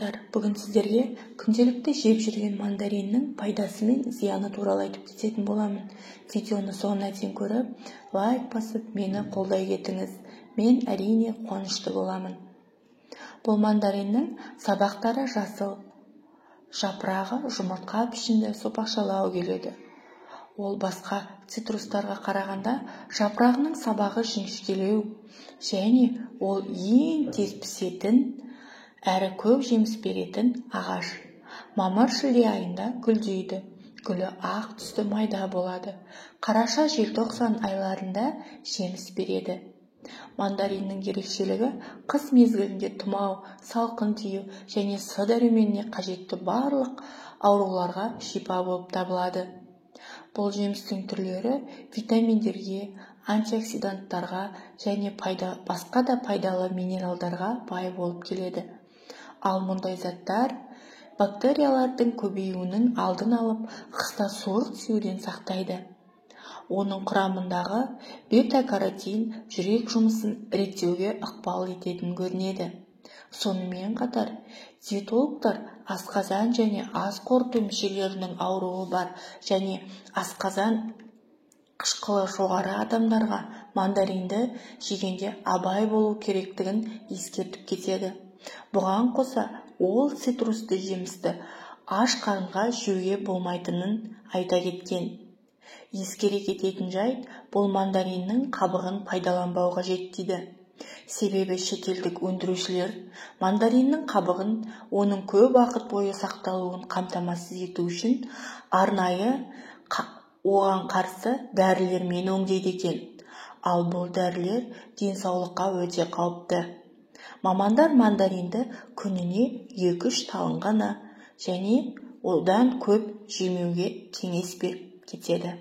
достар, бүгін сіздерге күнделікті жеп жүрген мандариннің пайдасы мен зияны туралы айтып кететін боламын. Видеоны соңына дейін көріп, лайк басып, мені қолдай кетіңіз. Мен әрине қуанышты боламын. Бұл мандариннің сабақтары жасыл, жапырағы жұмыртқа пішінді сопақшалау келеді. Ол басқа цитрустарға қарағанда жапырағының сабағы жіңішкелеу, және ол ең тез пісетін әрі көп жеміс беретін ағаш. Мамыр-шілде айында гүлдейді. Гүлі ақ түсті майда болады. Қараша-желтоқсан айларында жеміс береді. Мандариннің ерекшелігі қыс мезгілінде тұмау, салқын тию және С дәруменіне қажетті барлық ауруларға шипа болып табылады. Бұл жемістің түрлері витаминдерге, антиоксиданттарға және басқа да пайдалы минералдарға бай болып келеді. Ал мұндай заттар бактериялардың көбеюінің алдын алып, қыста суық тиюден сақтайды. Оның құрамындағы бета-каротин жүрек жұмысын реттеуге ықпал ететін көрінеді. Сонымен қатар, диетологтар асқазан және ас қорыту мүшелерінің ауруы бар және асқазан қышқылы жоғары адамдарға мандаринді жегенде абай болу керектігін ескертіп кетеді. Бұған қоса, ол цитрусты жемісті аш қарынға жеуге болмайтынын айта кеткен. Ескере кететін жайт, бұл мандариннің қабығын пайдаланбау қажет дейді. Себебі шетелдік өндірушілер мандариннің қабығын оның көп уақыт бойы сақталуын қамтамасыз ету үшін арнайы оған қарсы дәрілермен өңдейді екен. Ал бұл дәрілер денсаулыққа өте қауіпті. Мамандар мандаринді күніне 2-3 талын ғана және одан көп жемеуге кеңес беріп кетеді.